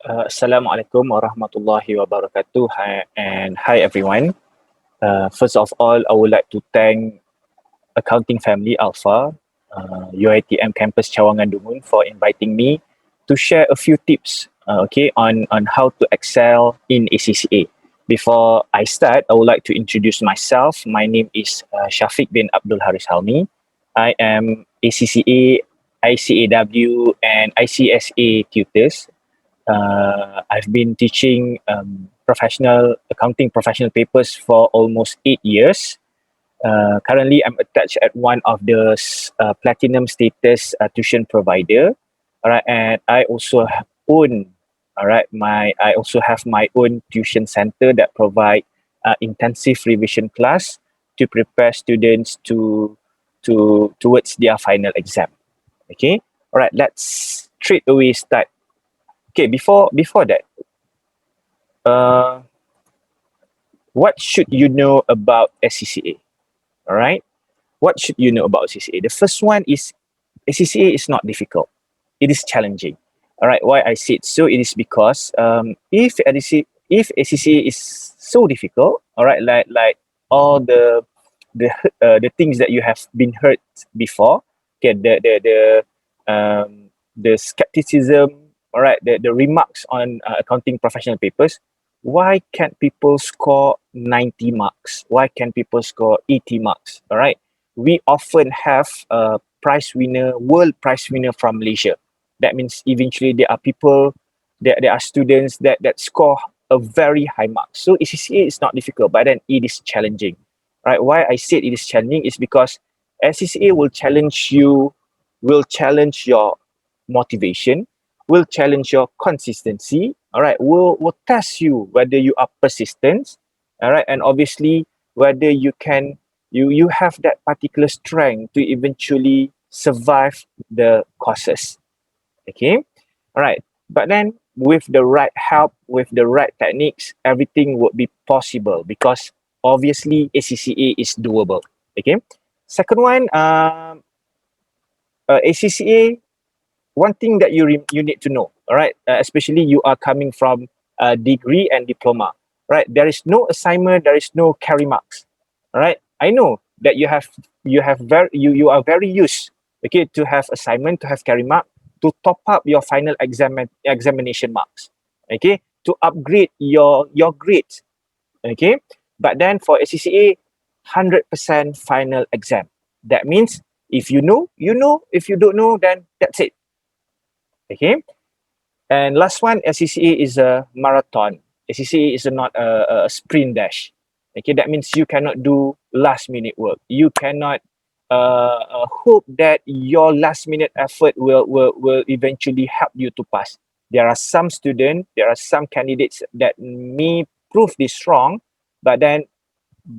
Assalamualaikum warahmatullahi wabarakatuh. Hi everyone. First of all, I would like to thank Accounting Family ALFA, UiTM Campus Cawangan Dumun for inviting me to share a few tips, on how to excel in ACCA. Before I start, I would like to introduce myself. My name is Shafiq bin Abdul Haris Halmi. I am ACCA, ICAW, and ICSA tutors. I've been teaching professional accounting professional papers for almost 8 years. Currently, I'm attached at one of the platinum status tuition provider. All right, and I also own. I also have my own tuition center that provide intensive revision class to prepare students towards their final exam. Okay, all right. Let's straight away start. Okay, before that, uh, what should you know about SCCA? All right, what should you know about SCCA? The first one is SCCA is not difficult. It is challenging. All right, why I said so? It is because if SCCA is so difficult, all right, like all the things that you have been heard before, okay, the skepticism, all right, the remarks on accounting professional papers. Why can't people score 90 marks? Why can't people score 80 marks? All right, we often have a world prize winner from Malaysia. That means eventually there are students that score a very high mark. So ACCA is not difficult, but then it is challenging. Right? Why I said it is challenging is because SCCA will challenge your motivation, will challenge your consistency. All right, will test you whether you are persistent. All right, and obviously whether you have that particular strength to eventually survive the courses. Okay, all right. But then with the right help, with the right techniques, everything would be possible because obviously ACCA is doable. Okay. Second one, ACCA. One thing that you need to know. All right, especially you are coming from a degree and diploma. Right, there is no assignment, there is no carry marks. All right, I know that you are very used, okay, to have assignment, to have carry mark, to top up your final examination marks, okay, to upgrade your grades, okay. But then for ACCA, 100% final exam. That means if you know, you know. If you don't know, then that's it. Okay. And last one, SCCA is a marathon. SCCA is not a sprint dash. Okay, that means you cannot do last minute work. You cannot hope that your last minute effort will eventually help you to pass. There are some students, there are some candidates that may prove this wrong, but then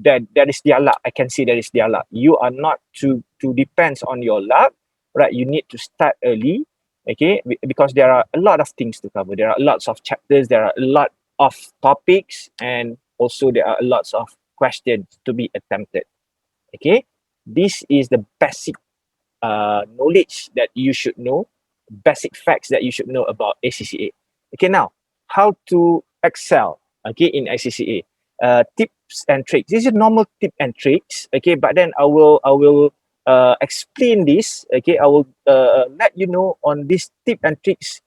that is their luck. I can say that is their luck. You are not to depends on your luck, right? You need to start early, okay, because there are a lot of things to cover. There are lots of chapters, there are a lot of topics, and also there are lots of questions to be attempted. Okay, this is the basic knowledge that you should know, basic facts that you should know about ACCA. Okay, now how to excel, okay, in ACCA. Tips and tricks. This is normal tip and tricks, okay, but then I will explain this, okay. I will let you know on this tip and tricks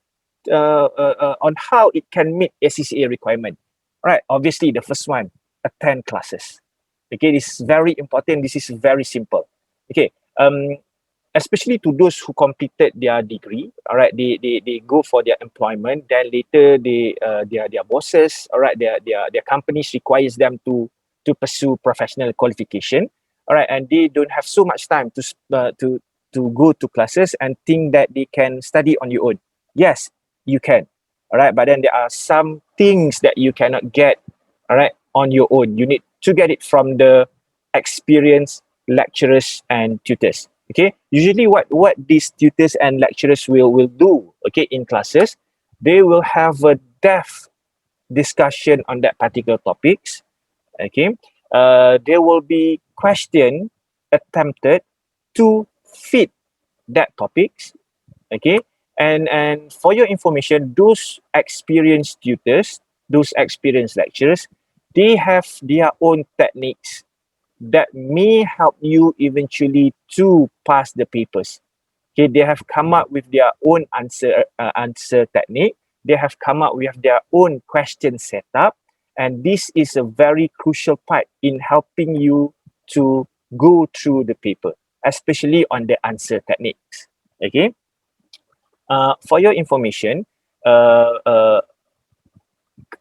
on how it can meet ACCA requirement. All right, obviously the first one, attend classes. Okay, this is very important. This is very simple. Okay, especially to those who completed their degree, all right, they go for their employment, then later their bosses, all right, their companies requires them to pursue professional qualification, all right, and they don't have so much time to go to classes and think that they can study on your own. Yes, you can, all right, but then there are some things that you cannot get, all right, on your own. You need to get it from the experienced lecturers and tutors. Okay, usually what these tutors and lecturers will do, okay, in classes, they will have a depth discussion on that particular topics. Okay, there will be question attempted to fit that topics. Okay, And for your information, those experienced tutors, those experienced lecturers, they have their own techniques that may help you eventually to pass the papers. Okay, they have come up with their own answer technique. They have come up with their own question setup, and this is a very crucial part in helping you to go through the paper, especially on the answer techniques. Okay, for your information, uh,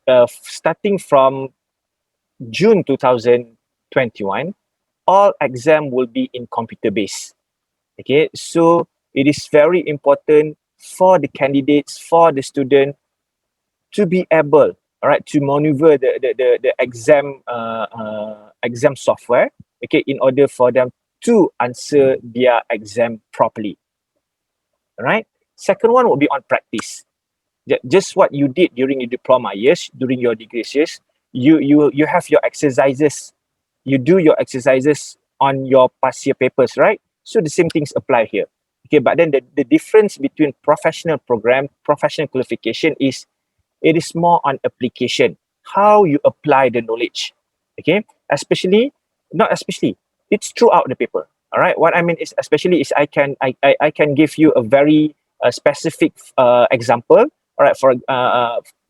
uh, starting from June 2021, all exam will be in computer based. Okay, so it is very important for the candidates, for the student to be able, all right, to maneuver the exam software, okay, in order for them to answer their exam properly. All right. Second one will be on practice. Just what you did during your diploma years, during your degree years, you have your exercises. You do your exercises on your past year papers, right? So the same things apply here. Okay, but then the difference between professional program, professional qualification is it is more on application, how you apply the knowledge. Okay, especially, not especially, it's throughout the paper. All right, what I mean is especially is I can give you a very specific example. All right, for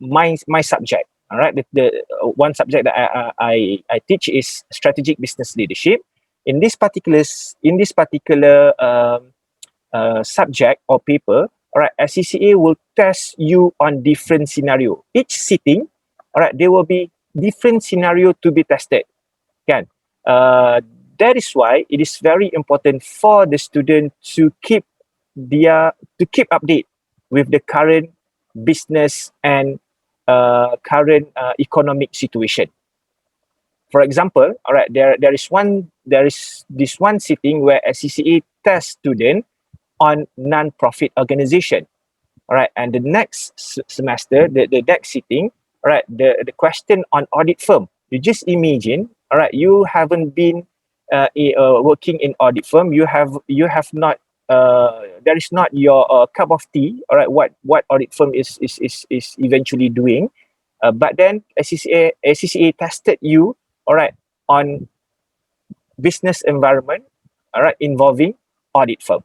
my subject. All right, the one subject that I teach is strategic business leadership. In this particular subject or paper, all right, SCCA will test you on different scenario. Each sitting, all right, there will be different scenario to be tested. Kan? That is why it is very important for the student to keep update with the current business and current economic situation. For example, all right, there is this one sitting where SCCA test student on non-profit organization. All right, and the next semester, the next sitting, all right, the question on audit firm. You just imagine, all right, you haven't been working in audit firm. You have not. There is not your cup of tea. All right, what audit firm is eventually doing, but then SCCA tested you. All right, on business environment. All right, involving audit firm.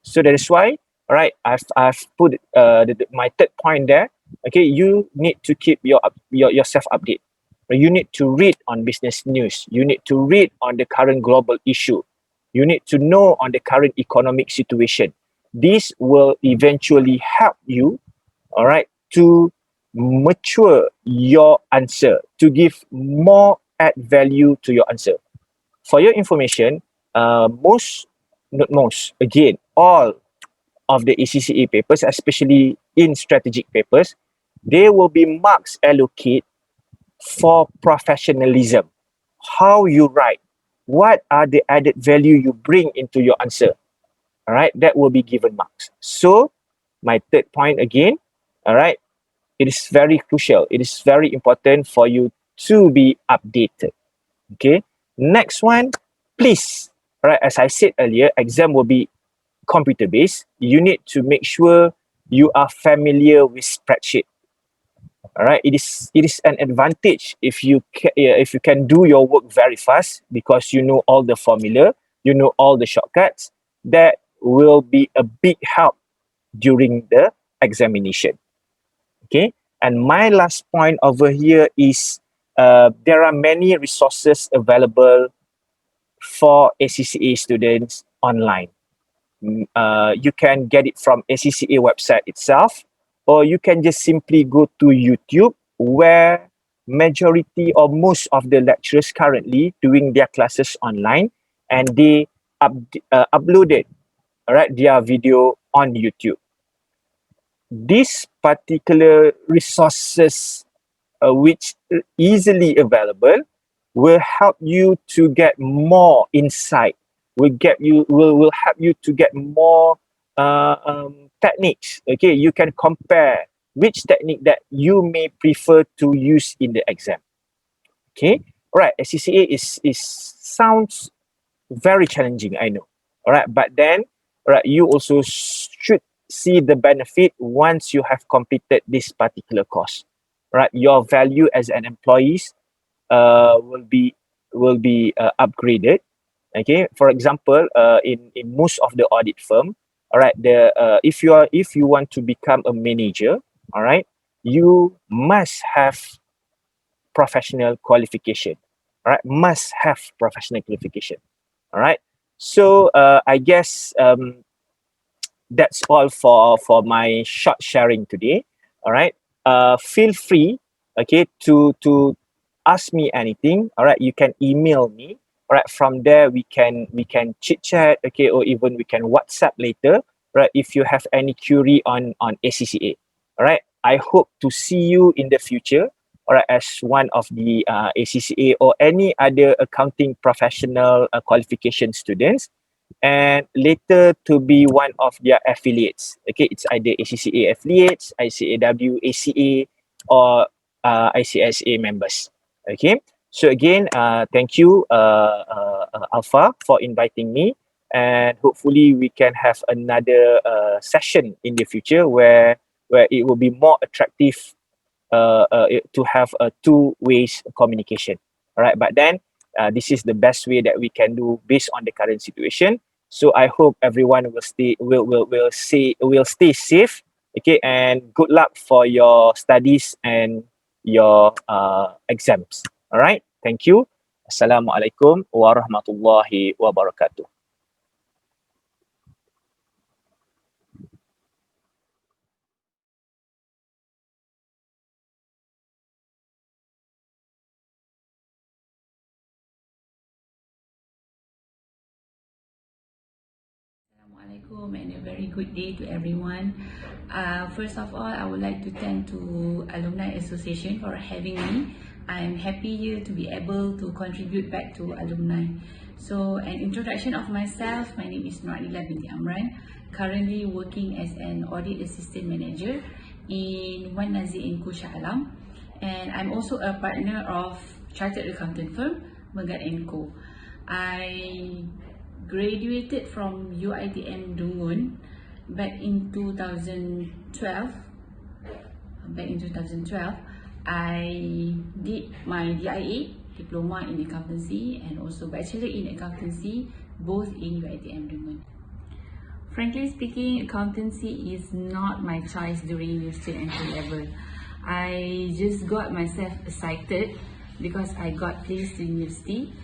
So that is why, all right, I've put my third point there. Okay, you need to keep yourself update. You need to read on business news. You need to read on the current global issue. You need to know on the current economic situation. This will eventually help you, all right, to mature your answer, to give more add value to your answer. For your information, not most, again, all of the ACCA papers, especially in strategic papers, there will be marks allocated for professionalism. How you write, what are the added value you bring into your answer. All right, that will be given marks. So, my third point again, all right, it is very crucial. It is very important for you to be updated. Okay, next one, please. All right, as I said earlier, exam will be computer based. You need to make sure you are familiar with spreadsheet. All right, it is an advantage if you can do your work very fast because you know all the formula, you know all the shortcuts. That will be a big help during the examination. Okay, and my last point over here is there are many resources available for ACCA students online. You can get it from ACCA website itself, or you can just simply go to YouTube, where majority or most of the lecturers currently doing their classes online, and they uploaded, all right, their video on YouTube. These particular resources, which are easily available, will help you to get more insight. Will help you to get more techniques. Okay, you can compare which technique that you may prefer to use in the exam. Okay, all right. SCCA is sounds very challenging, I know. All right, but then, all right, you also should see the benefit once you have completed this particular course, right? Your value as an employee will be upgraded. Okay, for example, in most of the audit firm, all right, if you want to become a manager, all right, you must have professional qualification, all right, must have professional qualification, all right. So I guess that's all for my short sharing today. All right. Feel free, okay, to ask me anything. All right. You can email me. All right. From there we can chit chat. Okay, or even we can WhatsApp later. Right. If you have any query on ACCA. All right. I hope to see you in the future. All right, as one of the ACCA or any other accounting professional qualification students, and later to be one of their affiliates. Okay, it's either ACCA affiliates, ICAW, ACA, or ICSA members. Okay, so again, thank you, Alpha, for inviting me, and hopefully we can have another session in the future where it will be more attractive to have a two ways communication. All right, but then this is the best way that we can do based on the current situation. So I hope everyone will stay safe. Okay, and good luck for your studies and your exams. All right, thank you. Assalamualaikum warahmatullahi wabarakatuh. Assalamualaikum and a very good day to everyone. First of all, I would like to thank to Alumni Association for having me. I'm happy here to be able to contribute back to alumni. So, an introduction of myself. My name is Nur Adila binti Amran, currently working as an audit assistant manager in Wan Nazir in Shah Alam, and I'm also a partner of chartered accountant firm mengadakan. I graduated from UiTM Dungun back in 2012. I did my DIA, Diploma in Accountancy, and also Bachelor in Accountancy, both in UiTM Dungun. Frankly speaking, accountancy is not my choice during university entry level. I just got myself excited because I got placed in university.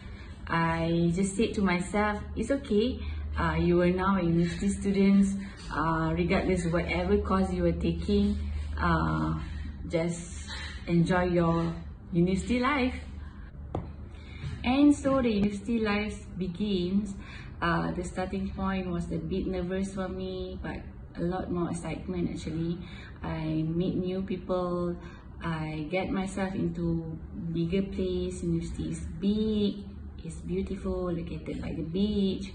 I just said to myself, it's okay, you are now a university student, regardless of whatever course you are taking, just enjoy your university life. And so the university life begins. The starting point was a bit nervous for me, but a lot more excitement actually. I meet new people, I get myself into bigger place. University is big, it's beautiful, located by the beach,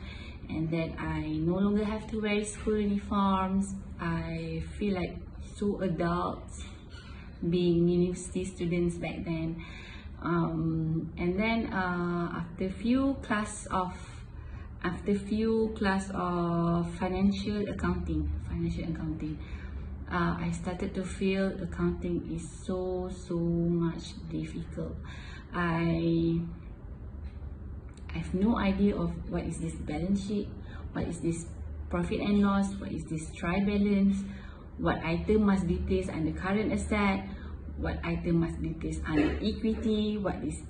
and then I no longer have to wear school uniforms. I feel like so adult being university students back then. And then after few class of financial accounting, I started to feel accounting is so much difficult. I have no idea of what is this balance sheet, what is this profit and loss, what is this trial balance, what item must be placed under current asset, what item must be placed under equity, what is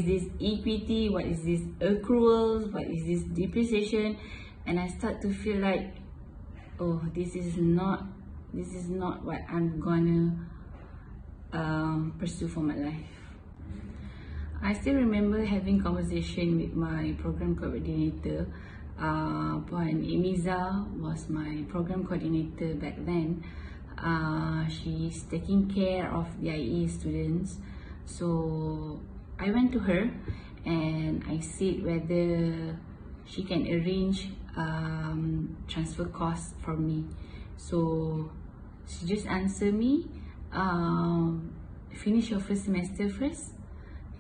this equity, what is this accruals, what is this depreciation. And I start to feel like, oh, this is not what I'm gonna pursue for my life. I still remember having conversation with my program coordinator. Puan Emiza was my program coordinator back then. She's taking care of the IE students. So I went to her and I said whether she can arrange transfer costs for me. So she just answered me, finish your first semester first,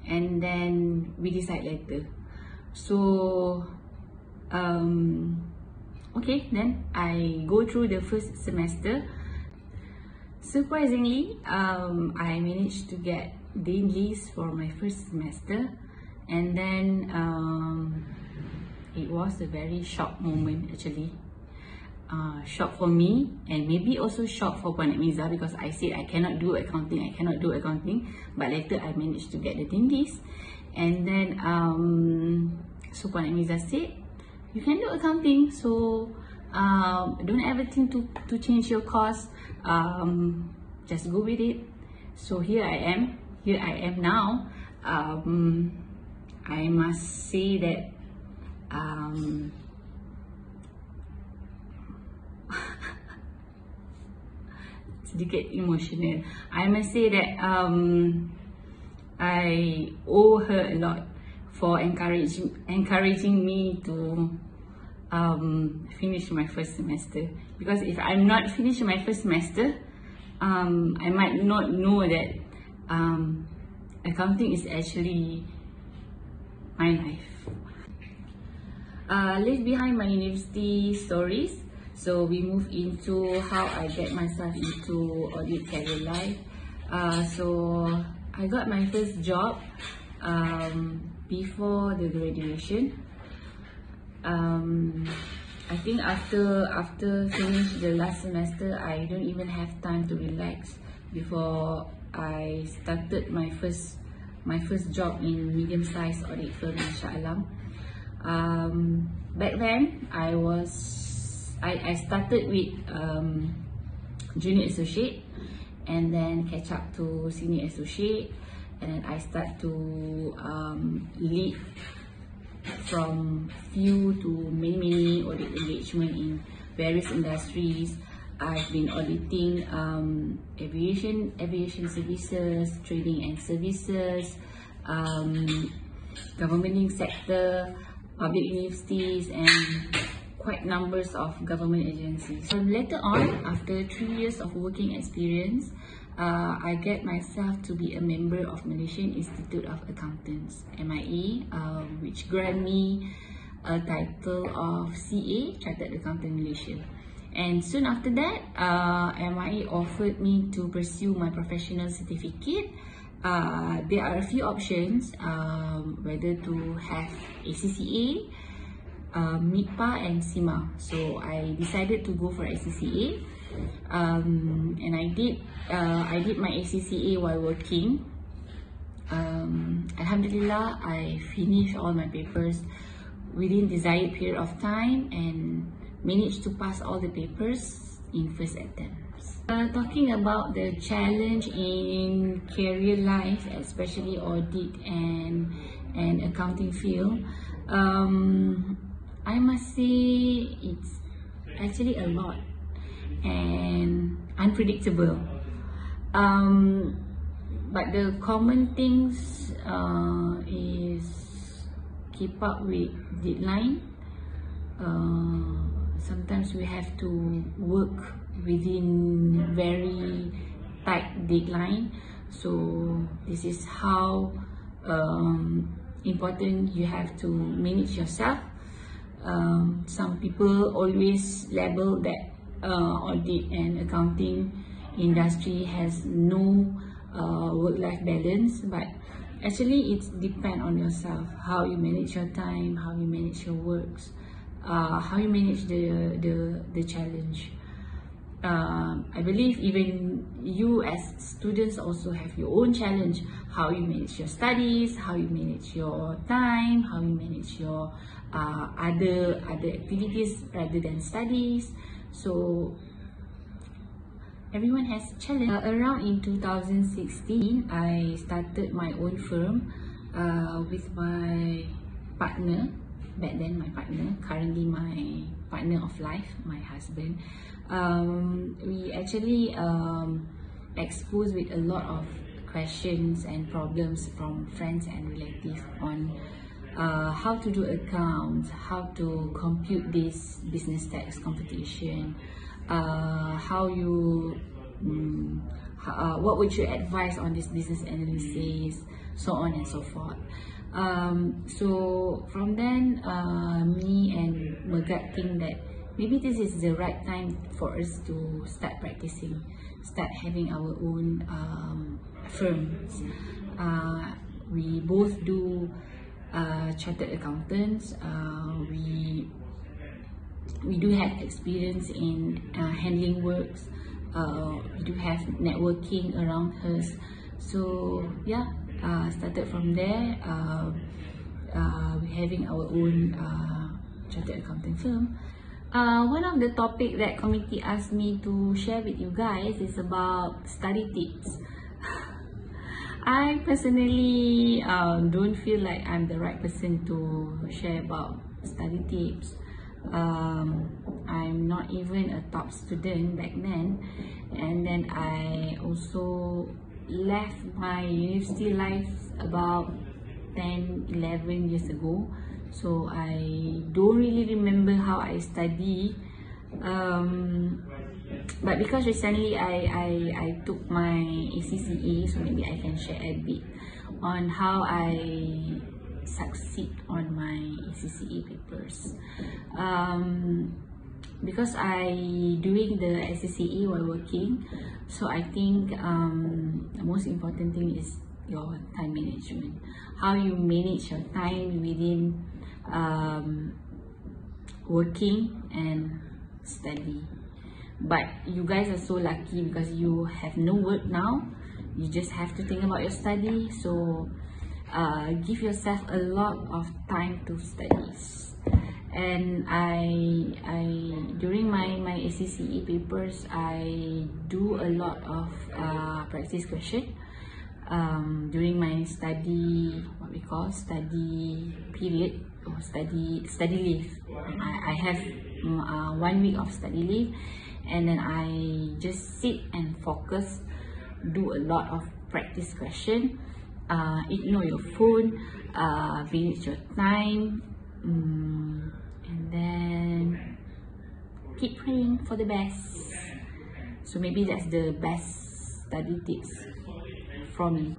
and then we decide later. So Okay, then I go through the first semester. Surprisingly, I managed to get Dean list for my first semester, and then it was a very shock moment actually. Shock for me, and maybe also shock for Puan Miza, because I said I cannot do accounting, but later I managed to get the Dean list. And then so Puan Miza said, you can do accounting, so don't ever think to change your course, just go with it. So here I am now. I must say that sedikit emotional. I must say that I owe her a lot for encouraging me to finish my first semester. Because if I'm not finishing my first semester, I might not know that accounting is actually my life. Leave behind my university stories. So we move into how I get myself into audit career life. So I got my first job before the graduation. I think after finish the last semester, I don't even have time to relax before I started my first job in medium-sized audit firm in Shah Alam. Back then, I started with junior associate, and then catch up to senior associate, and then I start to lead from few to many audit engagement in various industries. I've been auditing aviation services, trading and services, government sector, public universities, and quite numbers of government agencies. So later on, after 3 years of working experience, I get myself to be a member of Malaysian Institute of Accountants, MIA, which grant me a title of CA, Chartered Accountant Malaysia. And soon after that, MIA offered me to pursue my professional certificate. There are a few options, whether to have ACCA, MIPA and SIMA. So I decided to go for ACCA, and I did my ACCA while working. Alhamdulillah, I finished all my papers within desired period of time and managed to pass all the papers in first attempts. Talking about the challenge in career life, especially audit and accounting field, I must say it's actually a lot and unpredictable. But the common things is keep up with deadline. Sometimes we have to work within very tight deadline. So this is how important you have to manage yourself. Some people always label that audit and accounting industry has no work-life balance, but actually it depends on yourself, how you manage your time, how you manage your works, how you manage the challenge. I believe even you as students also have your own challenge, how you manage your studies, how you manage your time, how you manage your other activities rather than studies. So everyone has challenge. Around in 2016, I started my own firm with my partner. Back then, my partner, currently my partner of life, my husband. We actually exposed with a lot of questions and problems from friends and relatives on how to do accounts, how to compute this business tax computation, how you what would you advise on this business analysis, so on and so forth. So from then, me and Megat think that maybe this is the right time for us to start practicing, start having our own firms. We both do chartered accountants. We do have experience in handling works. We do have networking around us. So yeah, started from there. We're having our own chartered accounting firm. One of the topic that committee asked me to share with you guys is about study tips. I personally don't feel like I'm the right person to share about study tips. I'm not even a top student back then, and then I also left my university life about 10-11 years ago, so I don't really remember how I study. But because recently I took my ACCA, so maybe I can share a bit on how I succeed on my ACCA papers. Because I doing the ACCA while working, so I think the most important thing is your time management. How you manage your time within working and study. But you guys are so lucky because you have no work now. You just have to think about your study. So give yourself a lot of time to study. And I during my ACCA papers, I do a lot of practice question during my study, what we call study period or study leave. I have 1 week of study leave, and then I just sit and focus, do a lot of practice question, ignore your phone, manage your time, and then keep praying for the best. So maybe that's the best study tips from me.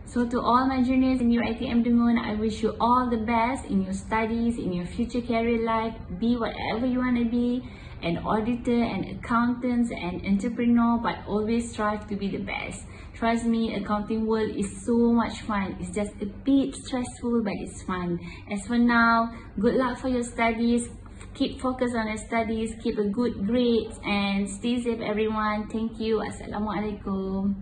So to all my juniors in UiTM Dungun, I wish you all the best in your studies, in your future career life. Be whatever you want to be, an auditor, an accountant, an entrepreneur, but always strive to be the best. Trust me, accounting world is so much fun. It's just a bit stressful, but it's fun. As for now, good luck for your studies. Keep focused on your studies, keep a good grades, and stay safe everyone. Thank you. Assalamualaikum.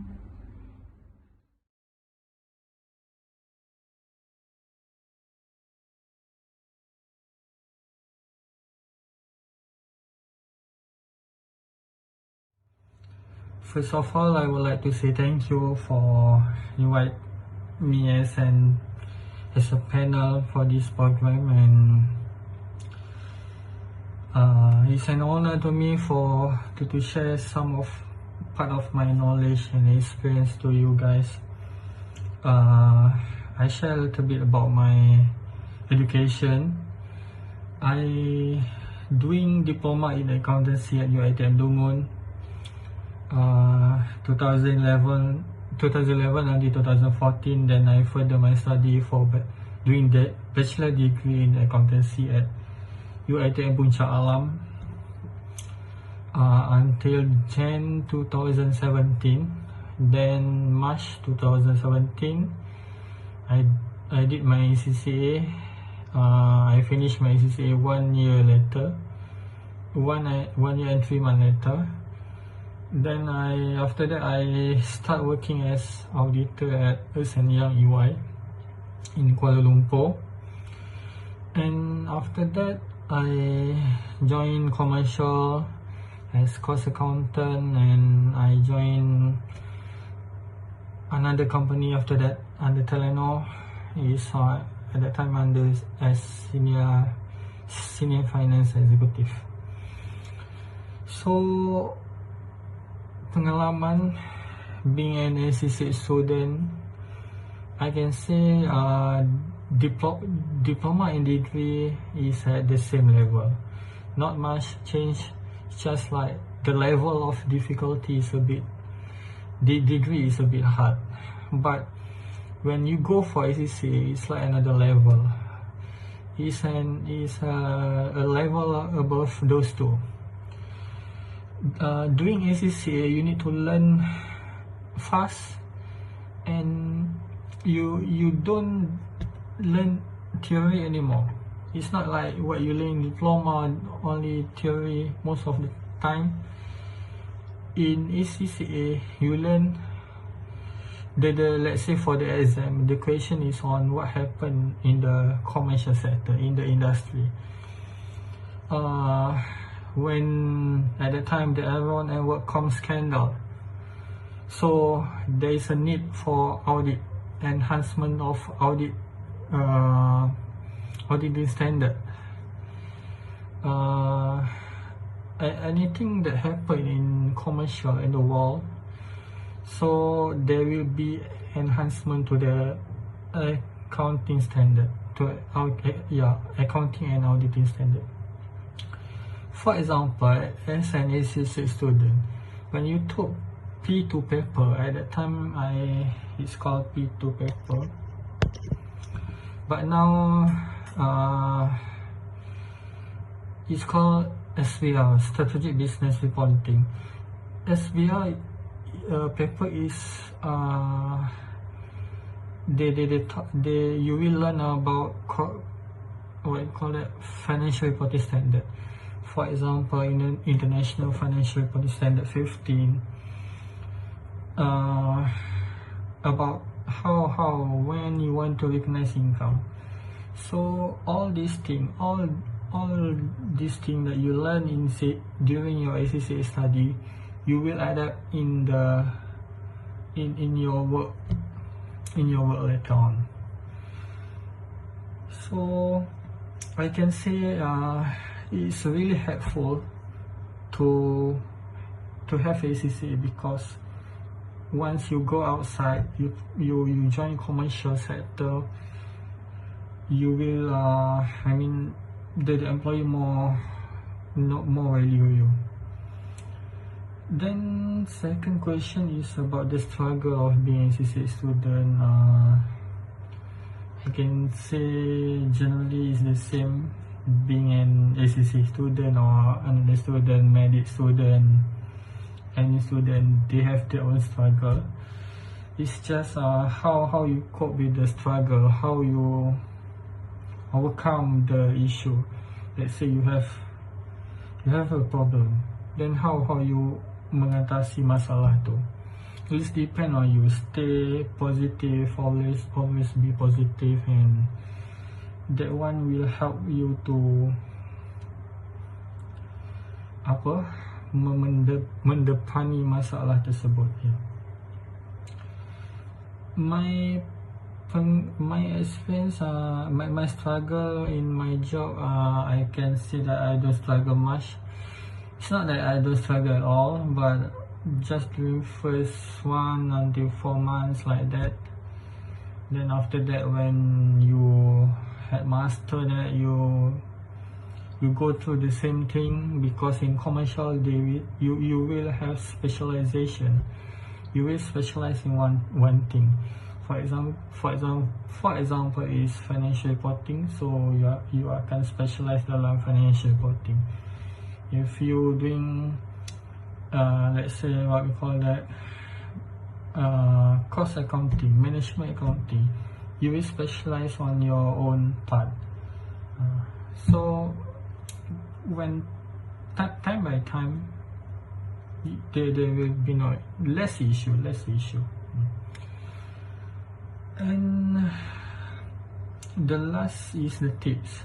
First of all, I would like to say thank you for invite me as a panel for this program, and it's an honor to me to share some of part of my knowledge and experience to you guys. I share a little bit about my education. I doing diploma in accountancy at UiTM Dungun. 2011 until 2014. Then I further my study for doing the bachelor degree in accountancy at UiTM Puncak Alam until Jan 2017. Then March 2017, I did my ACCA. I finished my ACCA 1 year later, 1 year and 3 months later. Then after that I start working as auditor at Ernst & Young EY in Kuala Lumpur, and after that I joined commercial as cost accountant, and I joined another company after that under Telenor. Is at that time under as senior finance executive. So pengalaman being an ACCA student, I can say diploma and degree is at the same level. Not much change, just like the level of difficulty is a bit, the degree is a bit hard. But when you go for ACCA, it's like another level. is a level above those two. Doing ACCA, you need to learn fast, and you don't learn theory anymore. It's not like what you learn in diploma, only theory most of the time. In ACCA, you learn the let's say for the exam, the question is on what happened in the commercial sector, in the industry. When at the time the Enron and WorkCom scandal, so there is a need for audit, enhancement of audit, auditing standard. Anything that happen in commercial in the world, so there will be enhancement to the accounting standard, to accounting and auditing standard. For example, as an ACCA student, when you took P2 paper, at that time it's called P2 paper, but now it's called SBR, Strategic Business Reporting. SBR paper is you will learn about what you call it, financial reporting standard. For example, in the International Financial Reporting Standard 15, about how when you want to recognize income. So all these things that you learn during your ACCA study, you will adapt in your work later on. So I can say it's really helpful to have ACCA, because once you go outside, you join commercial sector, you will the employee more value you. Then second question is about the struggle of being ACCA student. I can say generally it's the same, being an ACCA student or another student, medic student, any student, they have their own struggle. It's just how you cope with the struggle, how you overcome the issue. Let's say you have a problem, then how you mengatasi masalah tu. It depends on you. Stay positive, always be positive, and that one will help you to mendepani masalah tersebut. My experience, my struggle in my job, I can say that I don't struggle much. It's not that I don't struggle at all, but just during first 1 until 4 months like that. Then after that, when you had mastered that, you go through the same thing, because in commercial you will have specialization. You will specialize in one thing. For example is financial reporting, so you akan specialize dalam financial reporting. If you doing let's say what we call that cost accounting, management accounting, you will specialize on your own part. So when time by time, there will be less issue. And the last is the tips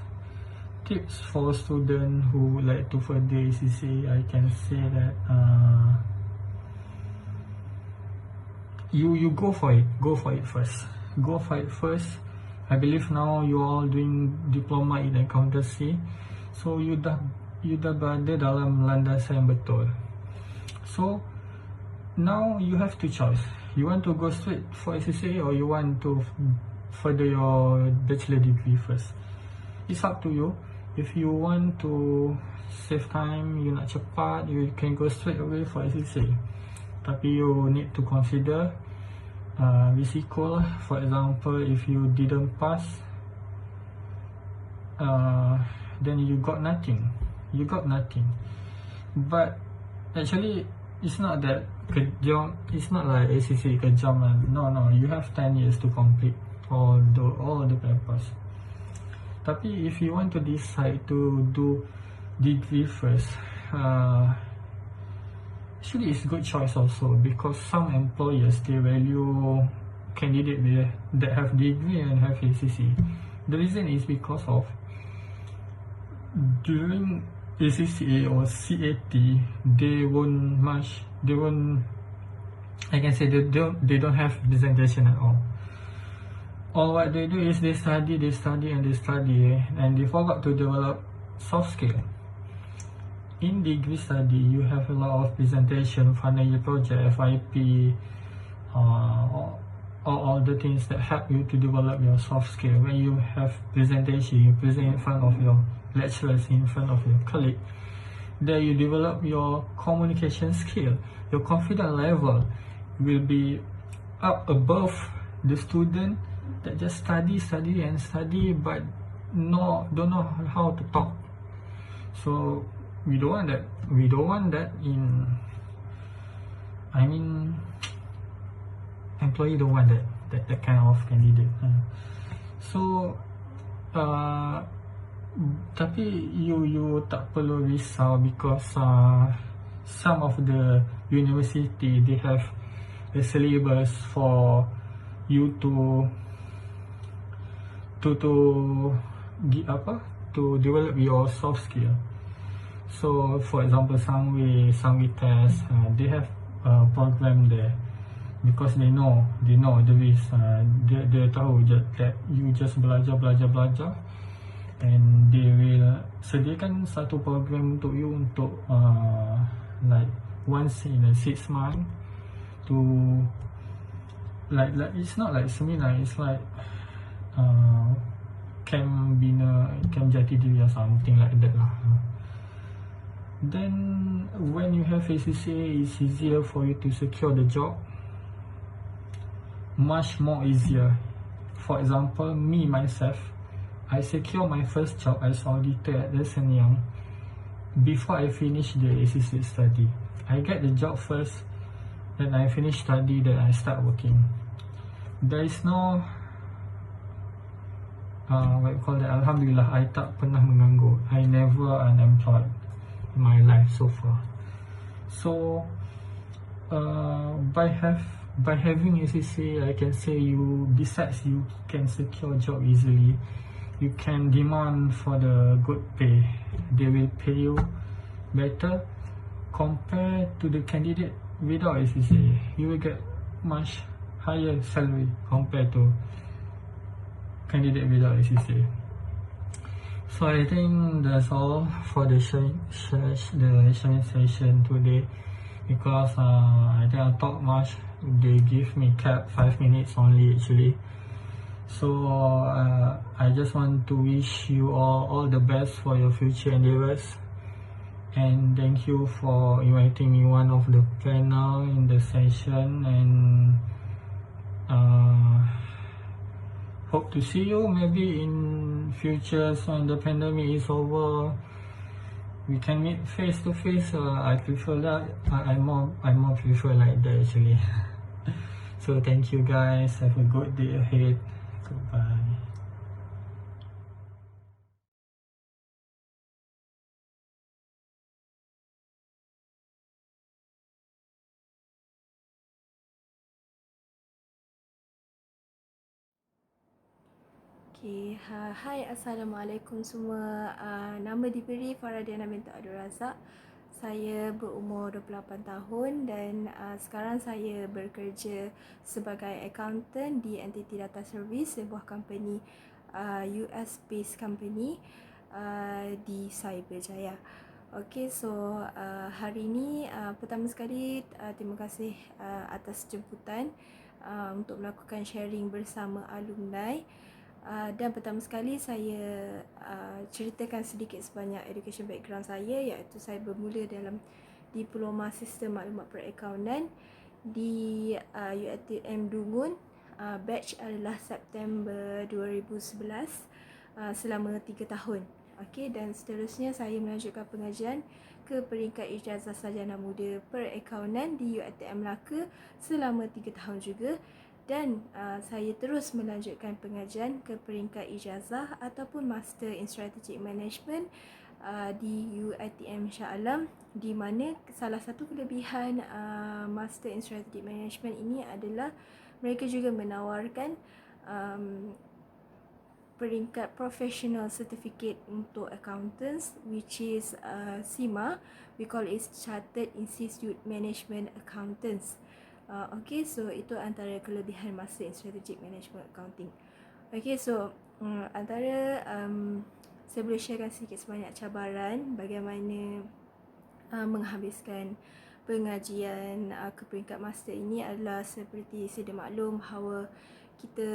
for students who would like to further ACCA. I can say that you go for it first. I believe now you all doing diploma in accountancy, so you dah berada dalam landasan yang betul. So now you have two choice. You want to go straight for ACCA, or you want to further your bachelor degree first. It's up to you. If you want to save time, you nak cepat, you can go straight away for ACCA. Tapi you need to consider risiko lah. For example, if you didn't pass, then you got nothing. But actually, it's not that kejam. It's not like ACC kejam. No, you have 10 years to complete all the papers. Tapi if you want to decide to do degree first, actually it's good choice also, because some employers, they value candidate that have degree and have ACC. The reason is because of during ACCA or CAT, they won't, I can say they don't have presentation at all. All what they do is they study, and they forgot to develop soft skill. In degree study, you have a lot of presentation, final year project, FYP, all the things that help you to develop your soft skill. When you have presentation, you present in front of your lecturers, in front of your colleague. There you develop your communication skill. Your confidence level will be up above the student that just study, but don't know how to talk. So we don't want that. In, employee don't want that kind of candidate. So tapi you tak perlu risau, because some of the university, they have a syllabus for you to develop your soft skill. So for example, Sangwi test, they have a program there, because they know the risk. Dia tahu that you just belajar, and they will sediakan satu program untuk you untuk like once in a 6 month to like it's not like seminar, it's like camp jati diri or something like that lah. Then when you have ACCA, it's easier for you to secure the job, much more easier. For example, myself, I secure my first job as auditor at Ernst & Young before I finish the ACCA study. I get the job first, then I finish study, then I start working. There is no what you call that, Alhamdulillah, I tak pernah menganggur. I never unemployed in my life so far. So by having ACCA, I can say besides you can secure job easily, you can demand for the good pay. They will pay you better compared to the candidate without ACCA. You will get much higher salary compared to candidate without ACCA. So I think that's all for the sharing session today, because I think I talk much. They give me cap 5 minutes only actually. So I just want to wish you all the best for your future endeavors, and thank you for inviting me one of the panel in the session, and hope to see you maybe in future when the pandemic is over. We can meet face to face. I prefer that. I more prefer like that actually. So thank you guys. Have a good day ahead. Goodbye. Okay, hai, Assalamualaikum semua. Nama diberi Faradiana binti Abdul Razak. Saya berumur 28 tahun dan sekarang saya bekerja sebagai accountant di Entity Data Service, sebuah company US based company di Cyberjaya. Okay, so hari ini pertama sekali terima kasih atas jemputan untuk melakukan sharing bersama alumni. Dan pertama sekali saya ceritakan sedikit sebanyak education background saya, iaitu saya bermula dalam Diploma Sistem Maklumat Perakaunan di UiTM Dungun. Batch adalah September 2011. selama 3 tahun. Okey, dan seterusnya saya melanjutkan pengajian ke peringkat ijazah sarjana muda Perakaunan di UiTM Melaka selama 3 tahun juga, dan saya terus melanjutkan pengajian ke peringkat ijazah ataupun Master in Strategic Management di UiTM Shah Alam, di mana salah satu kelebihan Master in Strategic Management ini adalah mereka juga menawarkan peringkat Professional Certificate untuk Accountants, which is CIMA. We call it Chartered Institute Management Accountants. Okay, so itu antara kelebihan Master in Strategic Management Accounting. Okay, so antara saya boleh sharekan sedikit sebanyak cabaran bagaimana menghabiskan pengajian ke peringkat master ini adalah seperti sedia maklum bahawa kita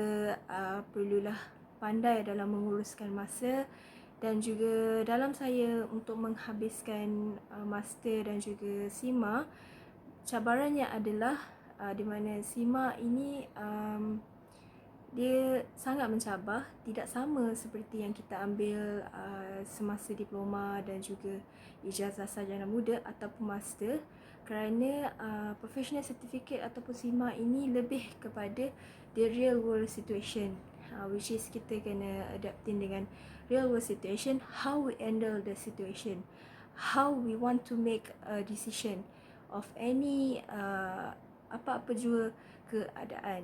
perlulah pandai dalam menguruskan masa, dan juga dalam saya untuk menghabiskan master dan juga SIMA, cabarannya adalah di mana SIMA ini dia sangat mencabar, tidak sama seperti yang kita ambil semasa diploma dan juga ijazah sarjana muda ataupun master, kerana professional certificate ataupun SIMA ini lebih kepada the real world situation, which is kita kena adaptin dengan real world situation, how we handle the situation, how we want to make a decision of any apa-apa jua keadaan.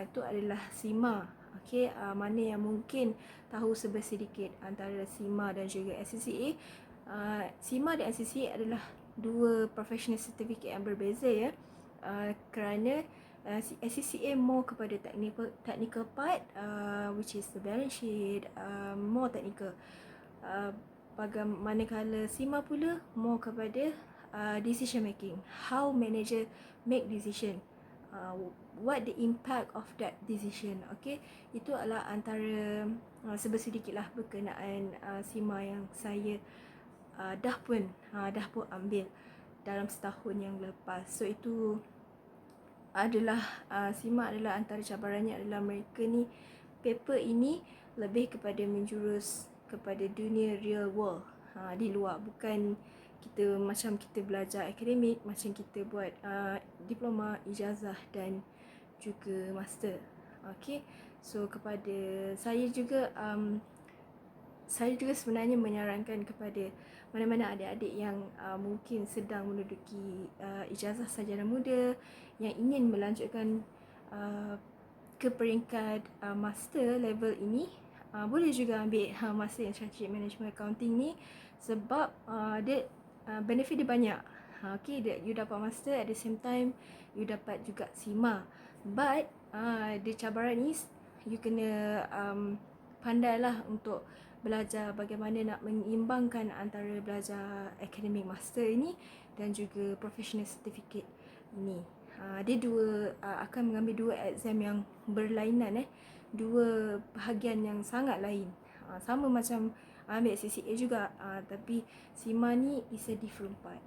Itu adalah SIMA. Okay, mana yang mungkin tahu sedikit antara SIMA dan juga SCCA. SIMA dan SCCA adalah dua professional certificate yang berbeza ya. Kerana SCCA more kepada technical part, which is the balance sheet, more technical. Manakala SIMA pula more kepada decision making, how manager make decision, what the impact of that decision. Okay, itu adalah antara sedikitlah berkenaan SIMA yang saya dah pun ambil dalam setahun yang lepas. So itu adalah SIMA adalah antara cabarannya adalah mereka ni, paper ini lebih kepada menjurus kepada dunia real world di luar, bukan kita macam kita belajar akademik, macam kita buat diploma, ijazah dan juga master. Okay, so kepada saya juga sebenarnya menyarankan kepada mana-mana adik-adik yang mungkin sedang menduduki ijazah sarjana muda yang ingin melanjutkan ke peringkat master level ini, boleh juga ambil Master in Strategic Management Accounting ni, sebab dia benefit dia banyak. Okay, you dapat master, at the same time you dapat juga SIMA. But the cabaran is you kena pandailah untuk belajar bagaimana nak mengimbangkan antara belajar akademik master ini dan juga professional certificate ini. Dia akan mengambil dua exam yang berlainan, dua bahagian yang sangat lain. Sama macam ambil CCA juga, tapi SIMA ni is a different part.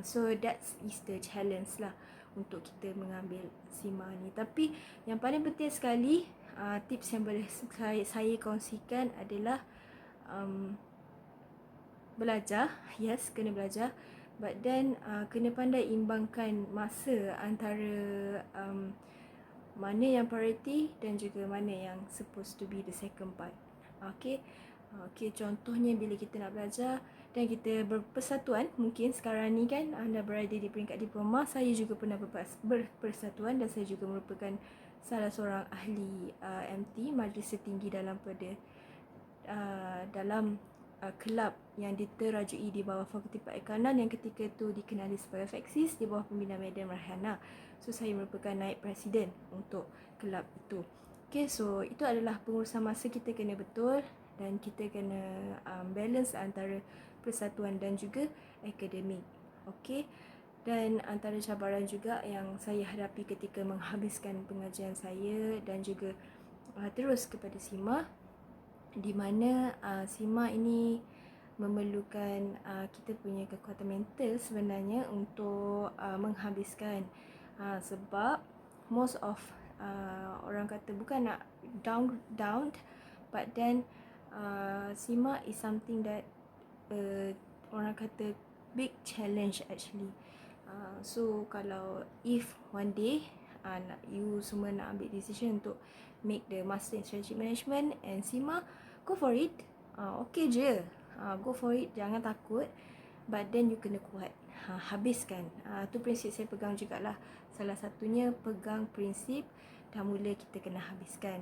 So that is the challenge lah untuk kita mengambil SIMA ni. Tapi yang paling penting sekali, tips yang boleh saya kongsikan adalah belajar. Yes, kena belajar, but then kena pandai imbangkan masa antara mana yang priority dan juga mana yang supposed to be the second part. Okay, contohnya bila kita nak belajar dan kita berpersatuan, mungkin sekarang ni kan anda berada di peringkat diploma, saya juga pernah berpersatuan dan saya juga merupakan salah seorang ahli MT, Majlis Tertinggi dalam kelab yang diterajui di bawah Fakulti Perakaunan yang ketika itu dikenali sebagai Faksis di bawah pembinaan Madam Rahana. So saya merupakan naib presiden untuk kelab itu. Okay, so itu adalah pengurusan masa kita kena betul dan kita kena balance antara persatuan dan juga akademik. Okay, dan antara cabaran juga yang saya hadapi ketika menghabiskan pengajian saya dan juga terus kepada SIMA, di mana SIMA ini memerlukan kita punya kekuatan mental sebenarnya untuk menghabiskan, sebab most of orang kata bukan nak down, but then SIMA is something that orang kata big challenge actually. So kalau if one day you semua nak ambil decision untuk make the Master in Strategic Management and SIMA, go for it. Okay je, go for it, jangan takut. But then you kena kuat, habiskan. Tu prinsip saya pegang jugalah. Salah satunya pegang prinsip dah mula kita kena habiskan.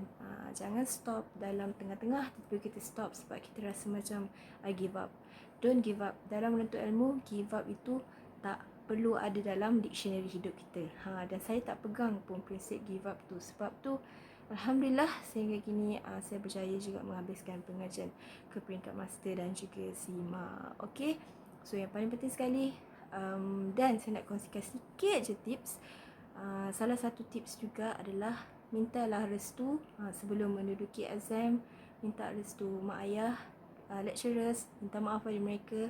Jangan stop dalam tengah-tengah, tiba kita stop sebab kita rasa macam I give up. Don't give up. Dalam menuntut ilmu, give up itu tak perlu ada dalam dictionary hidup kita. Dan saya tak pegang pun prinsip give up tu. Sebab tu alhamdulillah sehingga kini saya berjaya juga menghabiskan pengajian ke peringkat master dan juga SIMA. Okay, so yang paling penting sekali, dan saya nak kongsikan sikit je tips. Salah satu tips juga adalah mintalah restu sebelum menduduki exam. Minta restu mak ayah, lecturers, minta maaf pada mereka,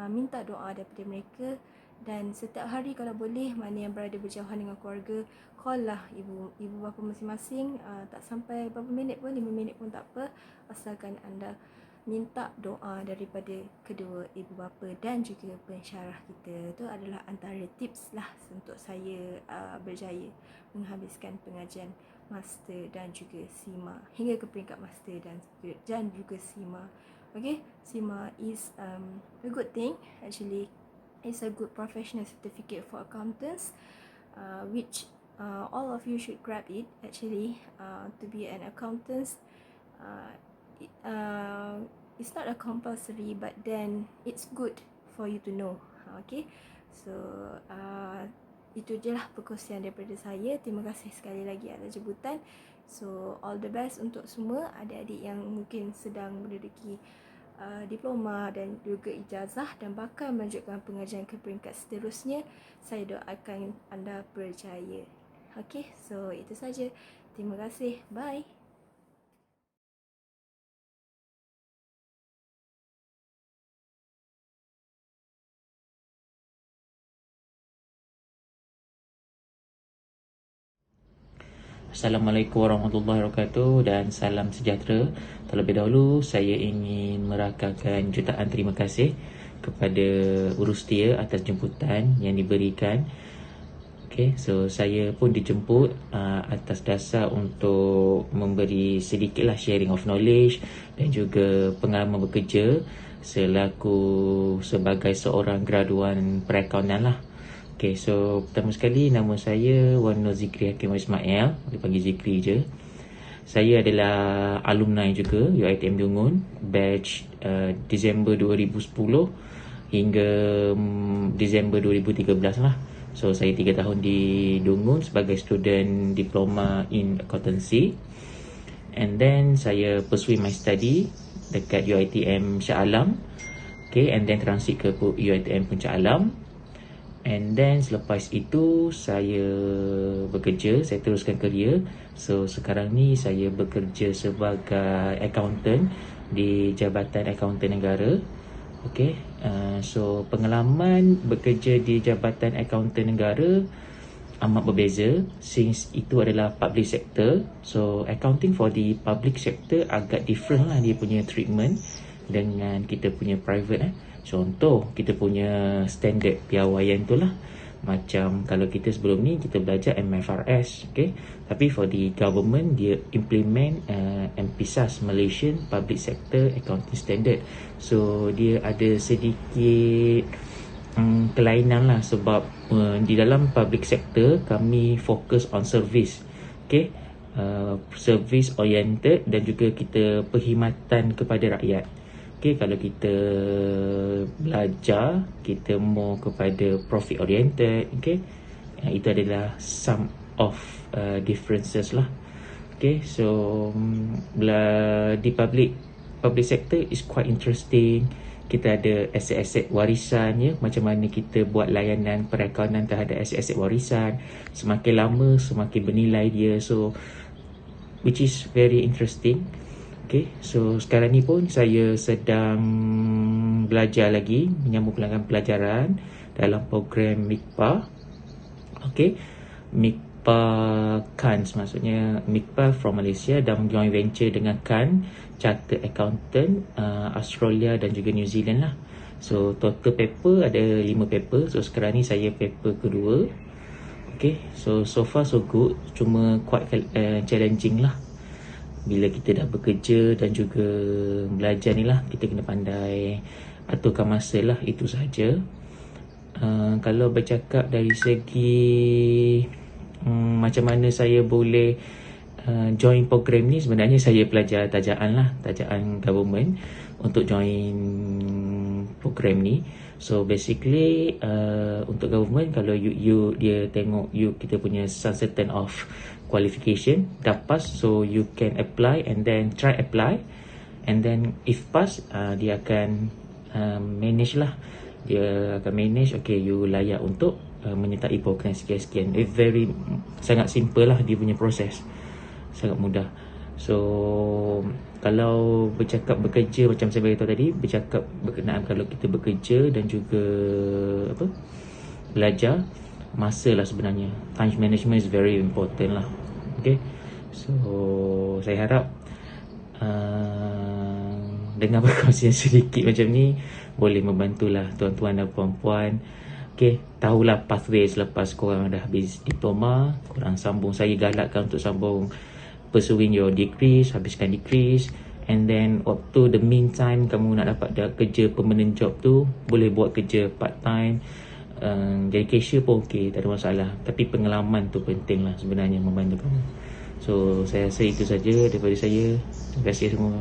minta doa daripada mereka. Dan setiap hari kalau boleh, mana yang berada berjauhan dengan keluarga, call lah ibu bapa masing-masing. Tak sampai berapa minit pun, 5 minit pun tak apa, asalkan anda minta doa daripada kedua ibu bapa dan juga pensyarah kita. Itu adalah antara tips lah untuk saya berjaya menghabiskan pengajian master dan juga SIMA hingga ke peringkat master dan juga SIMA. Okay, SIMA is a good thing actually. It's a good professional certificate for accountants, which all of you should grab it actually. To be an accountant, it's not a compulsory, but then it's good for you to know. Okay, so itu je lah perkongsian daripada saya. Terima kasih sekali lagi atas jemputan. So all the best untuk semua adik-adik yang mungkin sedang menduduki diploma dan juga ijazah dan bakal melanjutkan pengajian ke peringkat seterusnya. Saya doakan anda berjaya. Okay, so itu saja. Terima kasih. Bye. Assalamualaikum warahmatullahi wabarakatuh dan salam sejahtera. Terlebih dahulu saya ingin merakamkan jutaan terima kasih kepada Urustia atas jemputan yang diberikan. Okay, so saya pun dijemput atas dasar untuk memberi sedikitlah sharing of knowledge dan juga pengalaman bekerja sebagai seorang graduan perakaunan lah. Okay, so pertama sekali nama saya Wan Nur Zikri Hakim Ismail, dipanggil Zikri je. Saya adalah alumni juga UiTM Dungun, batch Disember 2010 hingga Disember 2013 lah. So saya 3 tahun di Dungun sebagai student diploma in accountancy. And then saya pursue my study dekat UiTM Shah Alam. Okay, and then transit ke UiTM Puncak Alam. And then selepas itu saya bekerja, saya teruskan kerjaya. So sekarang ni saya bekerja sebagai accountant di Jabatan Accountant Negara. Okay, so pengalaman bekerja di Jabatan Accountant Negara amat berbeza since itu adalah public sector. So accounting for the public sector agak different lah dia punya treatment dengan kita punya private. Contoh kita punya standard piawaian tu lah. Macam kalau kita sebelum ni kita belajar MFRS, okay? Tapi for the government dia implement MPSAS, Malaysian Public Sector Accounting Standard. So dia ada sedikit kelainan lah sebab di dalam public sector kami fokus on service, okay? Service oriented dan juga kita perkhidmatan kepada rakyat. Okay, kalau kita belajar, kita more kepada profit oriented, okay, itu adalah some of differences lah. Okay, so di public sector is quite interesting. Kita ada aset-aset warisan, ya, macam mana kita buat layanan perakaunan terhadap aset-aset warisan. Semakin lama semakin bernilai dia, so which is very interesting. Okay, so sekarang ni pun saya sedang belajar lagi menyambung pelajaran dalam program MIKPA. Okay, MIKPA KAN, maksudnya MIKPA from Malaysia dan joint venture dengan KAN Chartered Accountant Australia dan juga New Zealand lah. So total paper ada 5 paper. So sekarang ni saya paper kedua. Okay, so far so good. Cuma quite challenging lah. Bila kita dah bekerja dan juga belajar ni lah, kita kena pandai aturkan masa lah, itu saja. Kalau bercakap dari segi macam mana saya boleh join program ni, sebenarnya saya pelajar tajaan government untuk join program ni. So basically untuk government, kalau dia tengok kita punya some certain of qualification dah pass, so you can apply and then try apply, and then if pass dia akan manage lah. Dia akan manage, okay, you layak untuk menyertai program sekian-sekian. Very sangat simple lah dia punya proses, sangat mudah. So kalau bercakap bekerja, macam saya beritahu tadi, bercakap berkenaan kalau kita bekerja dan juga belajar, masa lah sebenarnya. Time management is very important lah. Okay, so saya harap dengan perkongsian sedikit macam ni boleh membantulah tuan-tuan dan puan-puan. Okay, tahulah pathway selepas korang dah habis diploma, korang sambung. Saya galakkan untuk sambung, pursuing your degrees, habiskan degrees, and then waktu the meantime kamu nak dapat dah kerja permanent job tu, boleh buat kerja part time, jadi cashier pun okey, tak ada masalah. Tapi pengalaman tu penting lah sebenarnya, membantu kamu. So saya rasa itu saja daripada saya. Terima kasih semua.